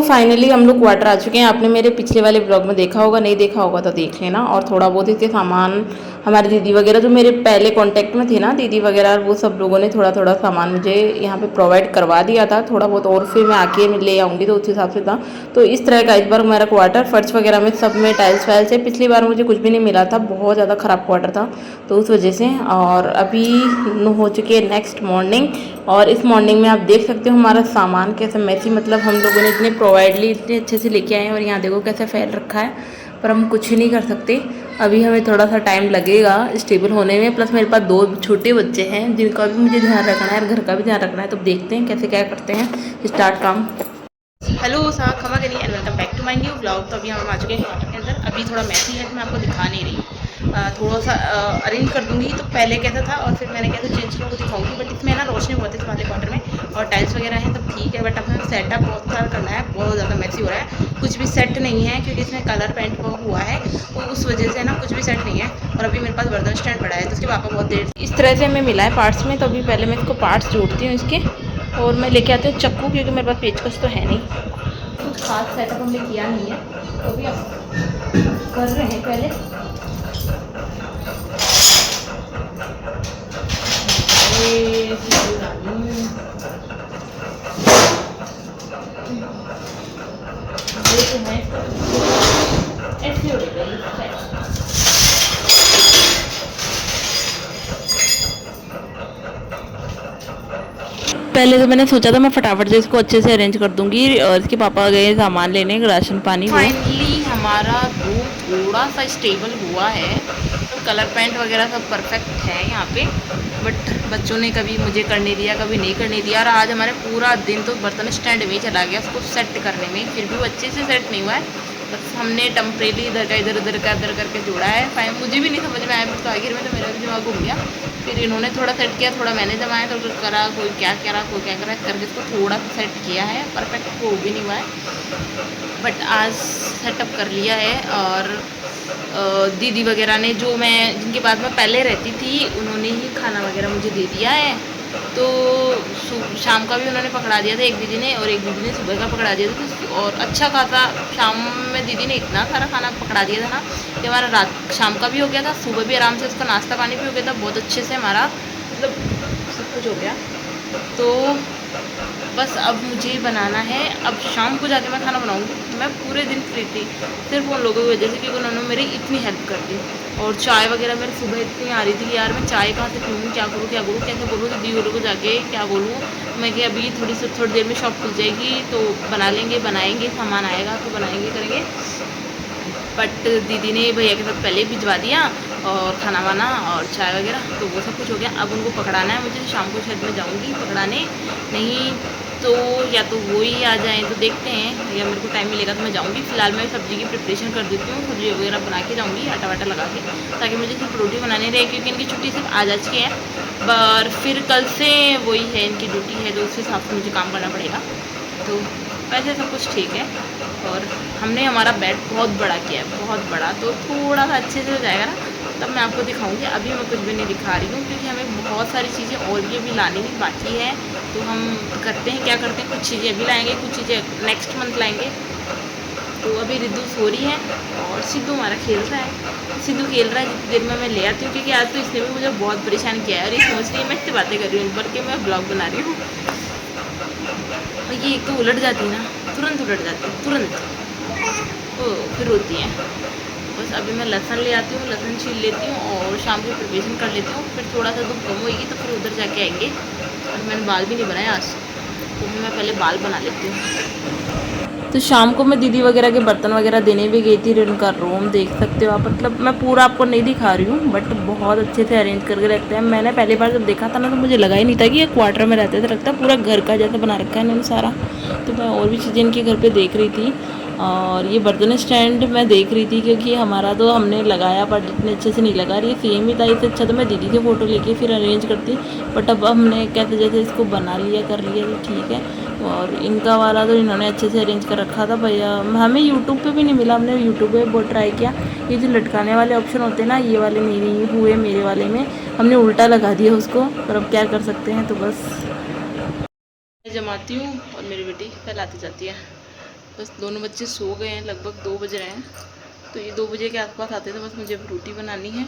Finally हम लोग quarter आ चुके हैं। आपने मेरे पिछले वाले ब्लॉग में देखा होगा, नहीं देखा होगा तो देख लेना। और थोड़ा बहुत इसके सामान हमारी दीदी वगैरह जो मेरे पहले कांटेक्ट में थी ना, दीदी वगैरह, वो सब लोगों ने थोड़ा थोड़ा सामान मुझे यहाँ पे प्रोवाइड करवा दिया था थोड़ा बहुत, और फिर मैं आके ले आऊँगी तो उस हिसाब से था। तो इस तरह का इस बार मेरा क्वार्टर, फर्श वगैरह में सब में टाइल्स वाइल्स है। पिछली बार मुझे कुछ भी नहीं मिला था, बहुत ज़्यादा ख़राब क्वार्टर था तो उस वजह से। और अभी हो चुकी है नेक्स्ट मॉर्निंग, और इस मॉर्निंग में आप देख सकते हो हमारा सामान कैसे मैसी, मतलब हम लोगों ने इतने प्रोवाइडली इतने अच्छे से लेके आए हैं। और यहाँ देखो कैसे फैल रखा है, पर हम कुछ ही नहीं कर सकते। अभी हमें थोड़ा सा टाइम लगेगा स्टेबल होने में। प्लस मेरे पास 2 छोटे बच्चे हैं जिनका भी मुझे ध्यान रखना है और घर का भी ध्यान रखना है। तो देखते हैं कैसे क्या करते हैं, स्टार्ट काम। हेलो साहब, खमा करिए and welcome back to my new blog. तो अभी हम आ चुके हैं क्वार्टर के अंदर। अभी थोड़ा मैसी है तो मैं आपको दिखा नहीं रही, थोड़ा सा अरेंज कर दूंगी। तो पहले कैसा था और फिर मैंने कैसे चेंज किया वो दिखाऊंगी। बट इसमें ना रोशनी हुआ था इस वाले क्वार्टर में, और टाइल्स वगैरह हैं तब ठीक है। बट अब हमें सेटअप बहुत सारा करना है, बहुत ज़्यादा मैसी हो रहा है। कुछ भी सेट नहीं है क्योंकि इसमें कलर पेंट हुआ है, तो उस वजह से ना कुछ भी सेट नहीं है। और अभी मेरे पास बर्तन स्टैंड पड़ा है, तो उसके पापा बहुत देर इस तरह से हमें मिला है पार्ट्स में। तो अभी पहले मैं इसको पार्ट्स जोड़ती हूँ इसके, और मैं लेके आती हूँ चक्कू, क्योंकि मेरे पास पेचकस तो है नहीं, कुछ खास सेटअप हमने किया नहीं है। तो भी अब कर रहे हैं पहले। पहले तो मैंने सोचा था मैं फटाफट से इसको अच्छे से अरेंज कर दूंगी, और इसके पापा गए सामान लेने राशन पानी। फाइनली हमारा रूम थोड़ा सा स्टेबल हुआ है, तो कलर पेंट वगैरह सब परफेक्ट है यहाँ पे। बट बच्चों ने कभी मुझे करने दिया, कभी नहीं करने दिया। और आज हमारे पूरा दिन तो बर्तन स्टैंड में ही चला गया उसको सेट करने में, फिर भी वो अच्छे से सेट नहीं हुआ है। बस हमने टेम्परेरी इधर का इधर करके जोड़ा है। फाइन, मुझे भी नहीं समझ में आया, फिर तो आखिर में तो मेरा भी दिमाग घूम गया। फिर इन्होंने थोड़ा सेट किया, थोड़ा मैंने जमाया, तो करा कोई क्या करा कोई क्या करा करके इसको थोड़ा सा सेट किया है। परफेक्ट वो भी नहीं हुआ है, बट आज सेटअप कर लिया है। और दीदी वगैरह ने, जो मैं जिनके पास में पहले रहती थी, उन्होंने ही खाना वगैरह मुझे दे दिया है। तो शाम का भी उन्होंने पकड़ा दिया था एक दीदी ने, और एक दीदी ने सुबह का पकड़ा दिया था। तो और अच्छा खासा शाम में दीदी ने इतना सारा खाना पकड़ा दिया था ना कि हमारा रात शाम का भी हो गया था, सुबह भी आराम से उसका नाश्ता पानी भी हो गया था, बहुत अच्छे से हमारा मतलब सब कुछ हो गया। तो बस अब मुझे बनाना है। अब शाम को जाके मैं खाना बनाऊंगी। मैं पूरे दिन फ्री थी सिर्फ उन लोगों की वजह से, क्योंकि उन्होंने मेरी इतनी हेल्प कर दी। और चाय वगैरह मेरी सुबह इतनी आ रही थी कि यार मैं चाय कहाँ से पीऊँ, क्या करूँ कैसे बोलूँ दीदी वालों को जाके क्या बोलूँ मैं, कि अभी थोड़ी देर में शॉप खुल जाएगी तो बना लेंगे, बनाएंगे, सामान आएगा तो बनाएंगे करेंगे। बट दीदी ने भैया के साथ पहले भिजवा दिया, और खाना वाना और चाय वगैरह, तो वो सब कुछ हो गया। अब उनको पकड़ाना है मुझे, शाम को शायद मैं जाऊँगी पकड़ाने, नहीं तो या तो वो ही आ जाएँ तो देखते हैं, या मेरे को टाइम मिलेगा तो मैं जाऊँगी। फिलहाल मैं सब्ज़ी की प्रिपरेशन कर देती हूँ, सब्ज़ी वगैरह बना के जाऊँगी आटा वाटा लगा के, ताकि मुझे सिर्फ रोटी बनानी रहे, क्योंकि इनकी छुट्टी सिर्फ आज की है। पर फिर कल से वही है इनकी ड्यूटी है, तो उस हिसाब से मुझे काम करना पड़ेगा। तो वैसे सब कुछ ठीक है। और हमने हमारा बेड बहुत बड़ा किया है, बहुत बड़ा, तो थोड़ा सा अच्छे से हो जाएगा ना तब मैं आपको दिखाऊंगी। अभी मैं कुछ भी नहीं दिखा रही हूँ, क्योंकि हमें बहुत सारी चीज़ें और भी अभी लानी भी बाकी है। तो हम करते हैं क्या करते हैं, कुछ चीज़ें अभी लाएंगे, कुछ चीज़ें नेक्स्ट मंथ लाएंगे। तो अभी रिद्धू सो रही है और सिद्धू हमारा खेल रहा है। सिद्धू खेल रहा है, जितनी देर में मैं ले आती हूँ, क्योंकि आज तो इसने भी मुझे बहुत परेशान किया है। और ये सोच रही है मैं इससे बातें कर रही हूँ, बल्कि मैं ब्लॉग बना रही हूँ। और ये एक तो उलट जाती है ना, तुरंत उलट जाती है तुरंत, तो फिर रोती है। बस अभी मैं लहसुन ले आती हूँ, लहसुन छील लेती हूँ और शाम की प्रिपरेशन कर लेती हूँ। फिर थोड़ा सा धूप कम होगी तो फिर उधर जाके आएंगे। और मैंने बाल भी नहीं बनाए आज, तो मैं पहले बाल बना लेती हूँ। तो शाम को मैं दीदी वगैरह के बर्तन वगैरह देने भी गई थी। उनका रूम देख सकते हो आप, मतलब मैं पूरा आपको नहीं दिखा रही हूँ, बट बहुत अच्छे से अरेंज करके रखते हैं। मैंने पहली बार जब देखा था ना, तो मुझे लगा ही नहीं था कि ये क्वार्टर में रहते थे, लगता है पूरा घर का जैसा बना रखा है इन्होंने सारा। तो मैं और भी चीज़ें इनके घर पर देख रही थी। और ये बर्तन स्टैंड मैं देख रही थी, क्योंकि हमारा तो हमने लगाया पर इतने अच्छे से नहीं लगा रही, सेम ही था। इससे अच्छा तो मैं दीदी के फ़ोटो लेके फिर अरेंज करती, बट अब हमने कहते जैसे इसको बना लिया कर लिया तो ठीक है। और इनका वाला तो इन्होंने अच्छे से अरेंज कर रखा था भैया। हमें यूट्यूब पे भी नहीं मिला, हमने यूट्यूब पे बहुत ट्राई किया। ये जो लटकाने वाले ऑप्शन होते हैं ना, ये वाले नहीं हुए मेरे वाले में, हमने उल्टा लगा दिया उसको, पर अब क्या कर सकते हैं। तो बस जमाती हूँ और मेरी बेटी फैलाती जाती है। बस दोनों बच्चे सो गए हैं, लगभग 2 बज रहे हैं। तो ये 2 बजे के आसपास आते थे। बस मुझे अब रोटी बनानी है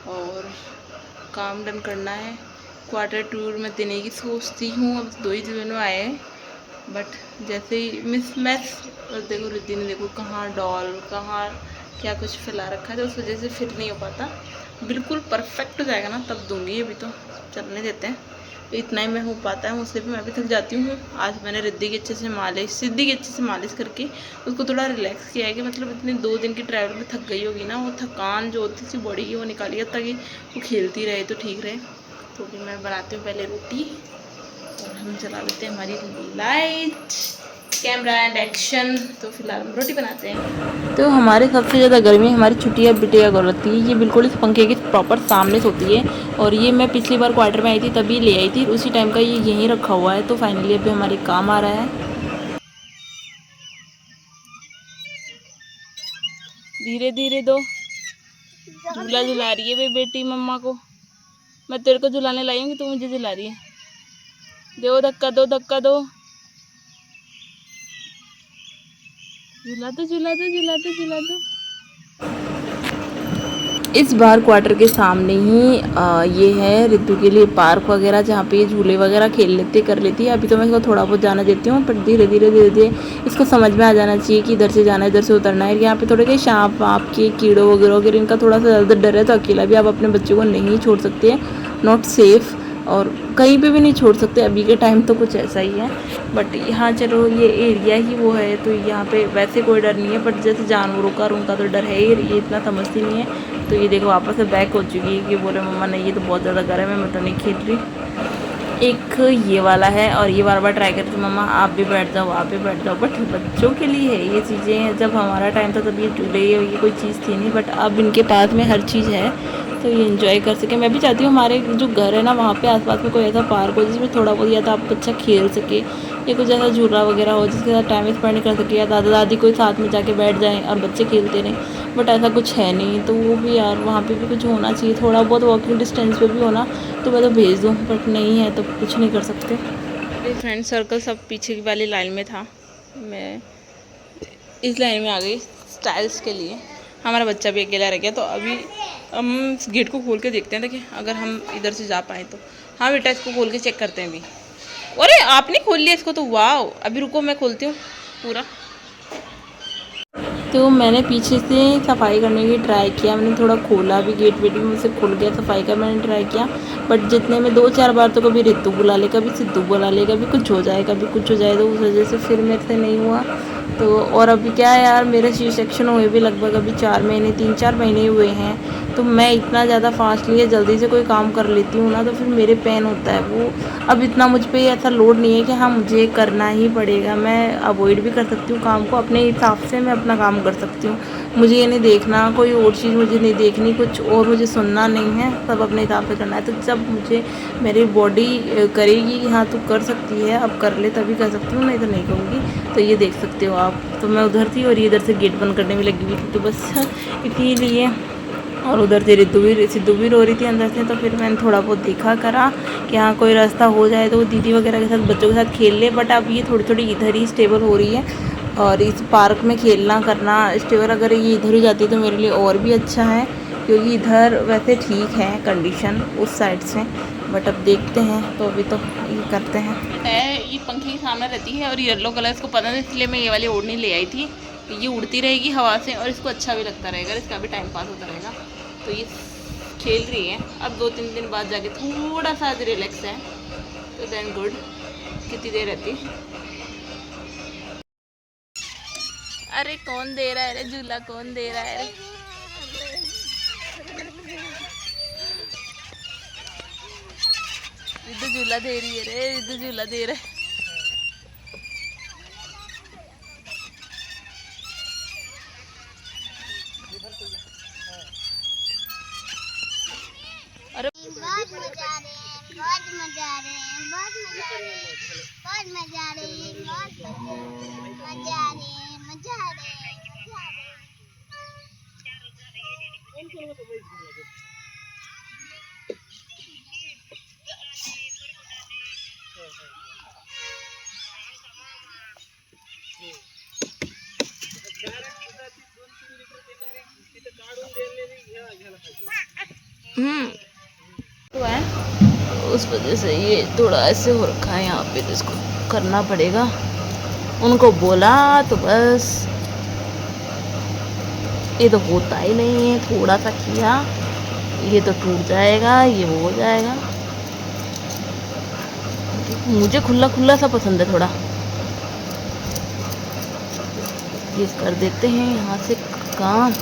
और काम डन करना है। क्वार्टर टूर में देने की सोचती हूँ। अब 2 ही दिनों आए हैं, बट जैसे ही मिस मैस। और देखो रिद्धि ने देखो कहाँ डॉल, कहाँ क्या कुछ फैला रखा है, तो उस वजह से फिट नहीं हो पाता। बिल्कुल परफेक्ट हो जाएगा ना तब दूंगी, अभी तो चलने देते हैं। तो इतना ही मैं हो पाता है, मुझसे भी मैं भी थक जाती हूँ। आज मैंने रिद्धि की अच्छे से मालिश, सिद्धि की अच्छे से मालिश करके उसको थोड़ा रिलैक्स किया है कि मतलब इतने 2 दिन की ट्रैवल में थक गई होगी ना, वो थकान जो होती थी बॉडी की वो निकाली है, ताकि वो खेलती रहे तो ठीक रहे। तो भी मैं बनाती हूँ पहले रोटी और हम चला लेते हैं हमारी लाइट, कैमरा एंड एक्शन। तो फिलहाल हम रोटी बनाते हैं। तो हमारे सबसे ज़्यादा गर्मी हमारी छुट्टियाँ बिटिया को रहती है। ये बिल्कुल इस पंखे के प्रॉपर सामने सोती है, और ये मैं पिछली बार क्वार्टर में आई थी तभी ले आई थी, उसी टाइम का ये यहीं रखा हुआ है। तो फाइनली अभी हमारे काम आ रहा है। धीरे धीरे दो, झूला झुला रही है भाई बेटी मम्मा को। मैं तेरे को झुलाने लाई हूँ कि तू मुझे झुला रही है। दो धक्का, दो धक्का दो, झुला दो झुला दो झुला दो झुला दो। इस बार क्वार्टर के सामने ही ये है रिद्धू के लिए पार्क वगैरह, जहाँ पे ये झूले वगैरह खेल लेते कर लेती है। अभी तो मैं इसको थोड़ा बहुत जाना देती हूँ, पर धीरे धीरे इसको समझ में आ जाना चाहिए कि इधर से जाना है, इधर से उतरना है। यहाँ पे थोड़े के सांप वाप के कीड़ों वगैरह इनका थोड़ा सा ज़्यादा डर है, तो अकेला भी आप अपने बच्चों को नहीं छोड़ सकते हैं, नॉट सेफ़। और कहीं पे भी नहीं छोड़ सकते, अभी के टाइम तो कुछ ऐसा ही है। बट यहाँ चलो ये एरिया ही वो है, तो यहाँ पे वैसे कोई डर नहीं है, बट जैसे जानवरों का उनका तो डर है ही, ये इतना समझती नहीं है। तो ये देखो वापस से बैक हो चुकी है कि बोले मम्मा नहीं ये तो बहुत ज़्यादा गर्म है, मैं तो नहीं खेल रही। एक ये वाला है, और ये बार बार ट्राई करती मम्मा आप भी बैठ जाओ, आप भी बैठ जाओ। बट बच्चों के लिए है ये चीज़ें, जब हमारा टाइम था तब ये झूले ये कोई चीज़ थी नहीं, बट अब इनके पास में हर चीज़ है, तो ये इन्जॉय कर सके। मैं भी चाहती हूँ हमारे जो घर है ना वहाँ पे आसपास में कोई ऐसा पार्क हो जिसमें थोड़ा बहुत या तो आप बच्चा खेल सके, या कुछ ऐसा झूला वगैरह हो जिसके साथ टाइम स्पेंड कर सके, या दादा दादी कोई साथ में जाके बैठ जाएँ और बच्चे खेलते रहें। बट ऐसा कुछ है नहीं, तो वो भी यार वहाँ पे भी कुछ होना चाहिए, थोड़ा बहुत वॉकिंग डिस्टेंस पे भी होना, तो मैं तो भेज दूँ, बट नहीं है तो कुछ नहीं कर सकते। मेरे फ्रेंड सर्कल सब पीछे वाली लाइन में था, मैं इस लाइन में आ गई स्टाइल्स के लिए। हमारा बच्चा भी अकेला रह गया, तो अभी हम इस गेट को खोल के देखते हैं, देखिए अगर हम इधर से जा पाए तो। हाँ बेटा इसको खोल के चेक करते हैं अभी। अरे आपने खोल लिया इसको तो, वाह। अभी रुको मैं खोलती हूँ पूरा। तो मैंने पीछे से सफाई करने की ट्राई किया, मैंने थोड़ा खोला भी, गेट वेट भी मुझसे खुल गया, सफाई का मैंने ट्राई किया। बट जितने में 2-4 बार तो कभी रितु बुला ले, कभी सिद्धू बुला ले, कभी कुछ हो जाए, कभी कुछ हो जाए, तो उस वजह से फिर मेरे से नहीं हुआ। तो और अभी क्या है यार, मेरे सी सेक्शन हुए भी लगभग अभी 4 महीने 3-4 महीने हुए हैं। तो मैं इतना ज़्यादा फास्टली जल्दी से कोई काम कर लेती हूँ ना, तो फिर मेरे पेन होता है वो। अब इतना मुझ पे ऐसा लोड नहीं है कि हाँ मुझे करना ही पड़ेगा, मैं अवॉइड भी कर सकती हूँ काम को, अपने हिसाब से मैं अपना काम कर सकती हूँ। मुझे ये नहीं देखना, कोई और चीज़ मुझे नहीं देखनी, कुछ और मुझे सुनना नहीं है, सब अपने हिसाब से करना है। तो जब मुझे मेरी बॉडी करेगी कि हाँ तू कर सकती है अब कर ले, तभी कर सकती हूँ, नहीं तो नहीं कहूँगी। तो ये देख सकते हो आप। तो मैं उधर थी और ये इधर से गेट बंद करने में लगी हुई थी, तो बस इसीलिए। और उधर से सिद्धू भी रो रही थी अंदर से, तो फिर मैंने थोड़ा बहुत देखा करा कि हाँ कोई रास्ता हो जाए तो वो दीदी वगैरह के साथ बच्चों के साथ खेल ले। बट अब ये थोड़ी थोड़ी इधर ही स्टेबल हो रही है, और इस पार्क में खेलना करना स्टेबल, अगर ये इधर ही जाती है तो मेरे लिए और भी अच्छा है, क्योंकि इधर वैसे ठीक है कंडीशन उस साइड से। बट अब देखते हैं, तो अभी तो ये करते हैं। ये पंखे के सामने रहती है और येलो कलर इसको पता नहीं, इसलिए मैं ये वाली ओढ़नी ले आई थी। ये उड़ती रहेगी हवा से और इसको अच्छा भी लगता रहेगा, इसका भी टाइम पास होता रहेगा। तो ये खेल रही है। अब 2-3 दिन बाद जाके थोड़ा सा रिलैक्स है, तो देन गुड। कितनी देर रहती है। अरे कौन दे रहा है रे झूला, कौन दे रहा है रे? रिद्धू झूला दे रही है रे, रिद्धू झूला दे रहा है। अरे बहुत मजा आ रहे हैं, बहुत मजा आ रहे हैं, बहुत मजा आ रहे हैं, बहुत मजा आ रहे हैं, बहुत मजा आ रहे हैं, मजा आ रहे हैं, मजा आ रहे हैं। तो है उस वजह से ये थोड़ा ऐसे हो रखा है यहाँ पे, तो इसको करना पड़ेगा। उनको बोला तो बस ये तो होता ही नहीं है, थोड़ा सा किया ये तो टूट जाएगा, ये हो जाएगा। मुझे खुला खुला सा पसंद है थोड़ा, ये कर देते हैं यहाँ से काम।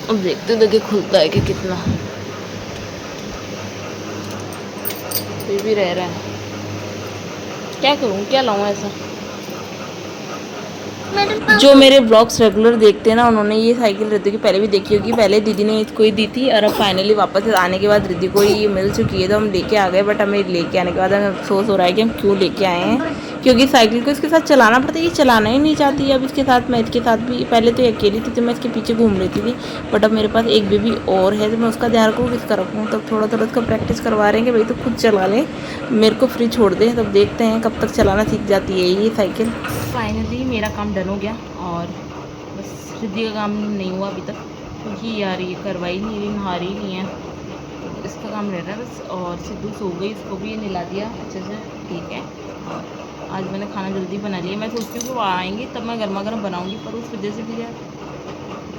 अब देखते देखिए खुलता है कि कितना, फिर भी रह रहा है। क्या करूँ, क्या लाऊं ऐसा। जो मेरे ब्लॉग्स रेगुलर देखते हैं ना, उन्होंने ये साइकिल रिद्धि की पहले भी देखी होगी। पहले दीदी ने इसको ही दी थी और अब फाइनली वापस आने के बाद रिद्धि को ये मिल चुकी है, तो हम लेके आ गए। बट हमें लेके आने के बाद हमें अफसोस हो रहा है कि हम क्यों लेके आए हैं, क्योंकि साइकिल को इसके साथ चलाना पड़ता है, ये चलाना ही नहीं चाहती। अब इसके साथ मैं इसके साथ भी, पहले तो ये अकेली थी तो मैं इसके पीछे घूम लेती थी, बट अब मेरे पास एक बेबी और है तो मैं उसका ध्यान रखूँ, किसका रखूँ। तब थोड़ा थोड़ा उसका प्रैक्टिस करवा रहे हैं कि भाई तो खुद चला लें, मेरे को फ्री छोड़ दे। तब देखते हैं कब तक चलाना सीख जाती है ये साइकिल। फाइनली मेरा काम डन हो गया और बस रिद्धि का काम नहीं हुआ अभी तक, क्योंकि यार ये करवाई नहीं रही, नहा रही नहीं है, तो इसका काम रह रहा है बस। और सिद्धू सो गई, इसको भी नहला दिया अच्छे से, ठीक है। और आज मैंने खाना जल्दी बना लिया। मैं सोचती हूँ कि वो आएंगे तब मैं गर्मा गर्म बनाऊँगी, पर उस वजह से भी यार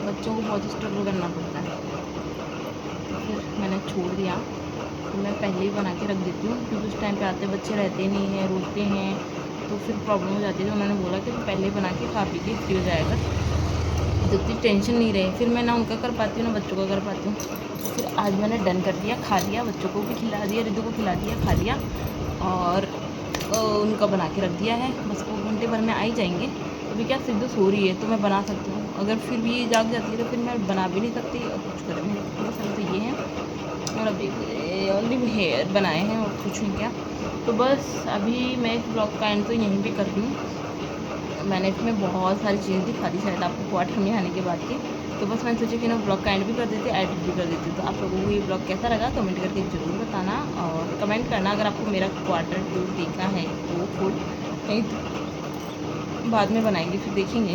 बच्चों को बहुत स्ट्रगल करना पड़ता है, तो फिर मैंने छोड़ दिया। तो मैं पहले ही बना के रख देती हूँ, क्योंकि उस टाइम पे आते बच्चे रहते नहीं हैं, रोते हैं, तो फिर प्रॉब्लम हो जाती है। तो उन्होंने बोला कि पहले ही बना के खा पी के फ्री हो जाएगा, तो इतनी टेंशन नहीं रहे। फिर मैं ना उनका कर पाती हूँ ना बच्चों का कर पाती हूँ, तो फिर आज मैंने डन कर दिया, खा लिया, बच्चों को भी खिला दिया, रिद्धि को खिला दिया, खा लिया और उनका बना के रख दिया है। बस वो घंटे भर में आ ही जाएंगे। अभी क्या सिद्धू सो रही है तो मैं बना सकती हूँ, अगर फिर भी ये जाग जाती है तो फिर मैं बना भी नहीं सकती और कुछ कर भी नहीं सकती। बस अभी तो ये है और अभी ओनली हेयर बनाए हैं और कुछ नहीं किया। तो बस अभी मैं इस ब्लॉग का एंड तो यहीं पे कर रही हूँ। मैंने इसमें बहुत सारी चीज़ें दिखा दी शायद आपको क्वार्टर में आने के बाद की, तो बस मैंने सोचा कि ना ब्लॉग का एंड भी कर देती, एडिट भी कर देती। तो आप लोगों को ये ब्लॉग कैसा लगा कमेंट करके ज़रूर बताना, और कमेंट करना अगर आपको मेरा क्वार्टर 2 देखना है तो फुल, नहीं तो बाद में बनाएंगे फिर देखेंगे।